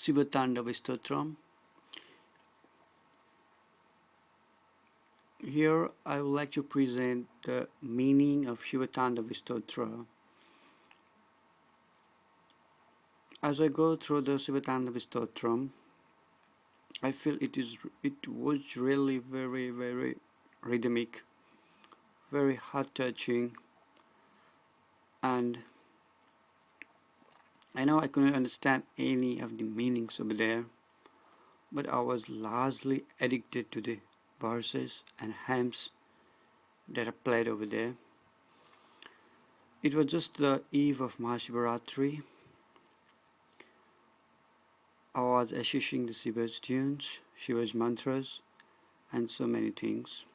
Shiva Tandav Stotram. Here I would like to present the meaning of Shiva Tandav Stotra. As I go through the Shiva Tandav Stotram, I feel it was really very rhythmic, very heart touching, and I know I couldn't understand any of the meanings over there, but I was largely addicted to the verses and hymns that are played over there. It was just the eve of Mahashivaratri. I was assisting the Shiva's tunes, Shiva's mantras, and so many things.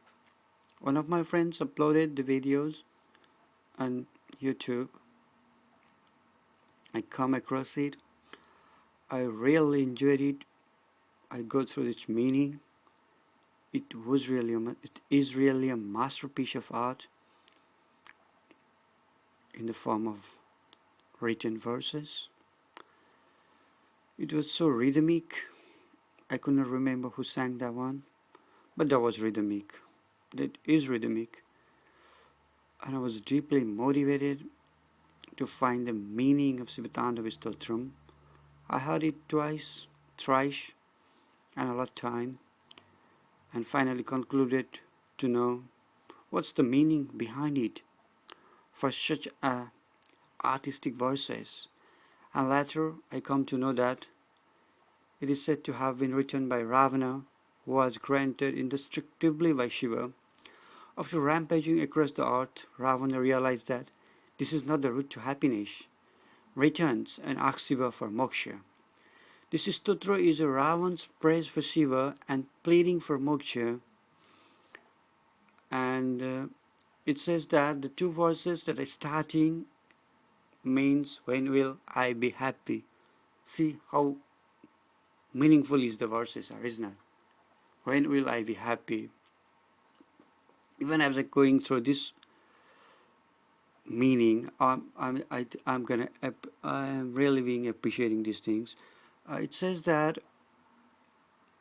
One of my friends uploaded the videos on YouTube. I come across it. I really enjoyed it. I go through its meaning. It is really a masterpiece of art in the form of written verses. It was so rhythmic. I could not remember who sang that one, but that was rhythmic. That is rhythmic. And I was deeply motivated to find the meaning of Shiva Tandav Stotram. I heard it twice, thrice, and a lot of time, and finally concluded to know what's the meaning behind it for such artistic verses. And later I come to know that it is said to have been written by Ravana, who was granted indestructibly by Shiva. After rampaging across the earth, Ravana realized that this is not the route to happiness, returns and asks Shiva for moksha. This stotra is a Ravana's praise for Shiva and pleading for moksha. And it says that the two verses that are starting means, when will I be happy? See how meaningful is the verses are, isn't it? When will I be happy? Even as I'm going through this meaning, I'm really being appreciating these things. It says that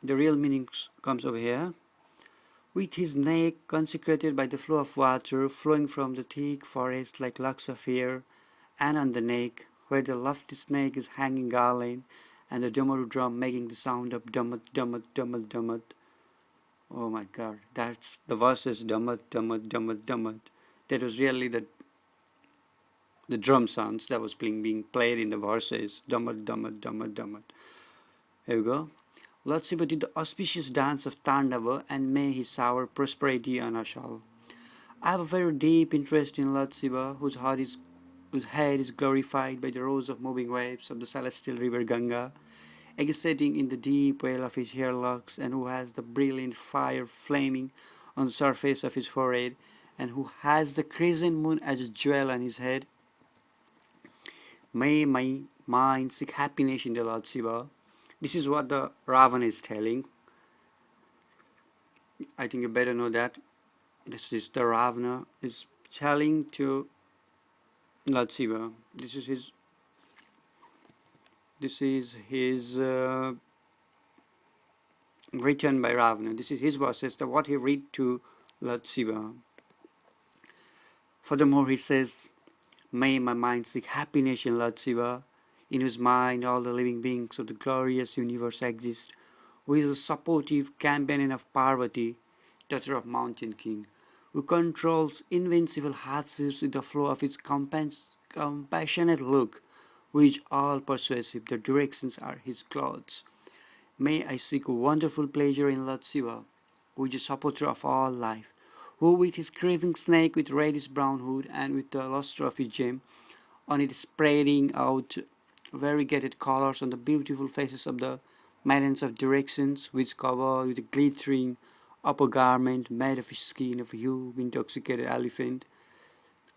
the real meaning comes over here. With his neck consecrated by the flow of water flowing from the thick forest like locks of hair, and on the neck, where the lofty snake is hanging garland, and the damaru drum making the sound of damat, damat, damat, damat. Oh my God, that's the verses damat, damat, damat, damat. That was really the drum sounds that was being played in the verses. Damat, damat, damat, damat. Here we go. Lord Shiva did the auspicious dance of Tandava, and may he shower prosperity on us all. I have a very deep interest in Lord Shiva, whose head is glorified by the rows of moving waves of the celestial river Ganga, exciting in the deep well of his hair locks, and who has the brilliant fire flaming on the surface of his forehead, and who has the crescent moon as a jewel on his head. May my mind seek happiness in the Lord Shiva. This is what the Ravana is telling. I think you better know that. This is the Ravana is telling to Lord Shiva. This is his written by Ravana. This is his verses, what he read to Lord Shiva. Furthermore, he says, may my mind seek happiness in Lord Shiva, in whose mind all the living beings of the glorious universe exist, who is a supportive companion of Parvati, daughter of Mountain King, who controls invincible hardships with the flow of his compassionate look, who is all persuasive, the directions are his clothes. May I seek wonderful pleasure in Lord Shiva, who is the supporter of all life, who with his craving snake with reddish brown hood and with the luster of his gem on it spreading out variegated colors on the beautiful faces of the maidens of directions, which covered with a glittering upper garment made of skin of a huge intoxicated elephant.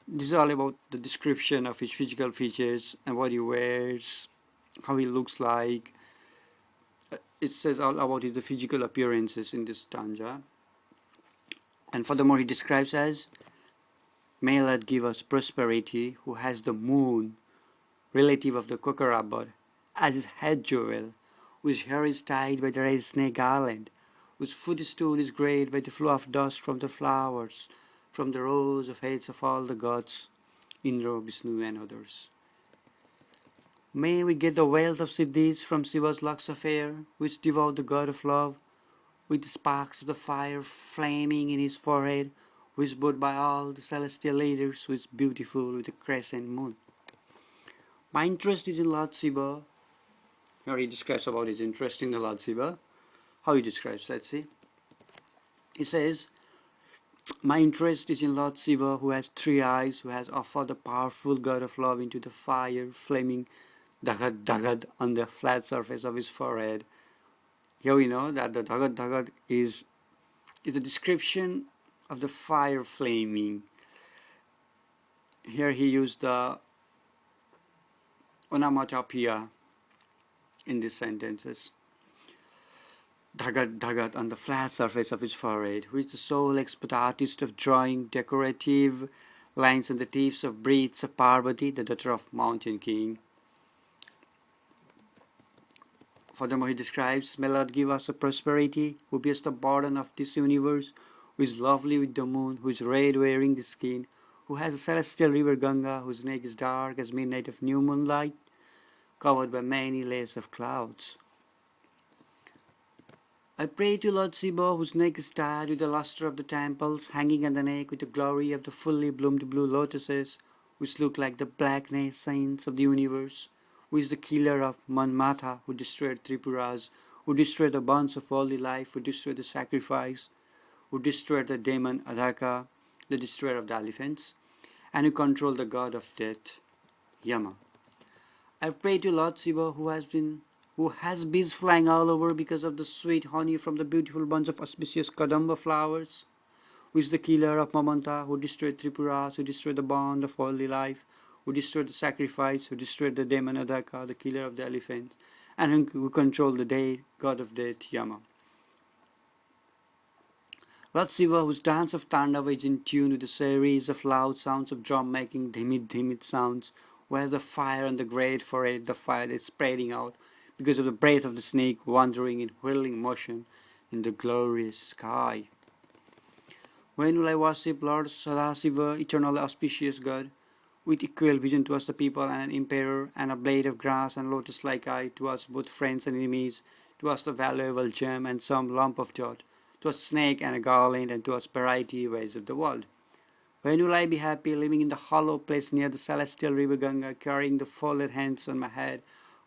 This is all about the description of his physical features and what he wears, how he looks like. It says all about the physical appearances in this stanza. And furthermore, he describes as, may Lord give us prosperity, who has the moon, relative of the Kokarabad, as his head jewel, whose hair is tied by the red snake garland, whose footstool is grayed by the flow of dust from the flowers, from the rows of heads of all the gods, Indra, Vishnu, and others. May we get the wealth of siddhis from Shiva's locks of hair, which devour the god of love, with the sparks of the fire flaming in his forehead, whispered by all the celestial leaders, who is beautiful with the crescent moon. My interest is in Lord Shiva. Here he describes about his interest in the Lord Shiva. How he describes, let's see. He says, my interest is in Lord Shiva, who has three eyes, who has offered the powerful god of love into the fire, flaming dagad dagad on the flat surface of his forehead. Here we know that the dagad dagad is a description of the fire flaming. Here he used the onomatopoeia in these sentences. Dhagat dhagat on the flat surface of his forehead, who is the sole expert artist of drawing decorative lines on the tips of breaths of Parvati, the daughter of Mountain King. Furthermore, he describes, may Lord give us a prosperity, who bears the burden of this universe, who is lovely with the moon, who is red wearing the skin, who has a celestial river Ganga, whose neck is dark as midnight of new moonlight, covered by many layers of clouds. I pray to Lord Shiva, whose neck is tied with the lustre of the temples, hanging on the neck with the glory of the fully bloomed blue lotuses, which look like the black saints of the universe, who is the killer of Manmatha, who destroyed Tripuras, who destroyed the bonds of worldly life, who destroyed the sacrifice, who destroyed the demon Adhaka, the destroyer of the elephants, and who controlled the god of death, Yama. I pray to Lord Shiva, who has bees flying all over because of the sweet honey from the beautiful bunch of auspicious Kadamba flowers, who is the killer of Mamanta, who destroyed Tripuras, who destroyed the bond of worldly life, who destroyed the sacrifice, who destroyed the demon Adhaka, the killer of the elephants, and who controlled the god of death, Yama. Lord Shiva, whose dance of Tandav is in tune with a series of loud sounds of drum making dhimit dhimit sounds, who has the fire on the great forehead, the fire is spreading out because of the breath of the snake wandering in whirling motion in the glorious sky. When will I worship Lord Sadasiva, eternally auspicious God, with equal vision towards the people and an emperor, and a blade of grass and lotus-like eye towards both friends and enemies, towards the valuable gem and some lump of dirt, towards snake and a garland, and towards variety ways of the world? When will I be happy living in the hollow place near the celestial river Ganga, carrying the folded hands on my head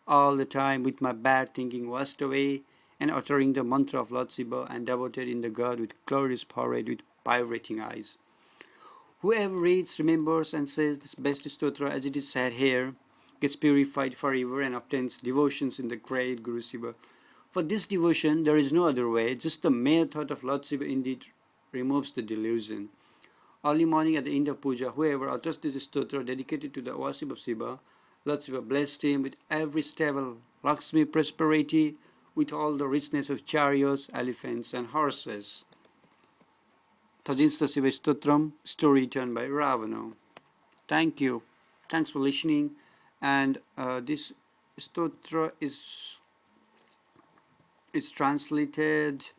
all the time, with my bad thinking washed away, and uttering the mantra of Lord Shiva, and devoted in the God with glorious forehead with vibrating eyes? Whoever reads, remembers, and says this best Strotra as it is said here, gets purified forever and obtains devotions in the great Guru Shiva. For this devotion, there is no other way, just the mere thought of Lord Shiva indeed removes the delusion. Early morning at the end of puja, whoever utters this stotra dedicated to the worship of Shiva, Lord Shiva blessed him with every stable Lakshmi prosperity, with all the richness of chariots, elephants, and horses. Tajinsta Shiva Stotram, story written by Ravana. Thank you. Thanks for listening. And this stotra is translated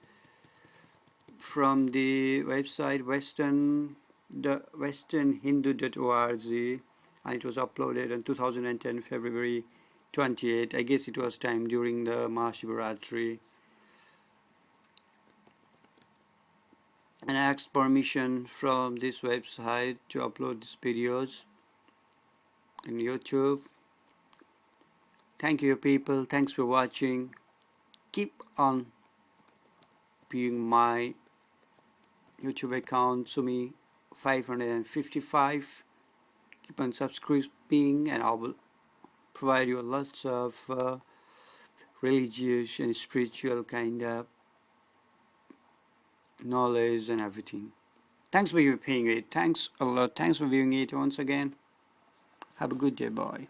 from the website westernhindu.org, and it was uploaded on 2010 February 28. I guess it was time during the Mahashivaratri. And I asked permission from this website to upload these videos on YouTube. Thank you, people. Thanks for watching. Keep on viewing my YouTube account, Sumi555. Keep on subscribing, and I will provide you lots of religious and spiritual kind of knowledge and everything. Thanks for viewing it. Thanks a lot. Thanks for viewing it once again. Have a good day. Bye.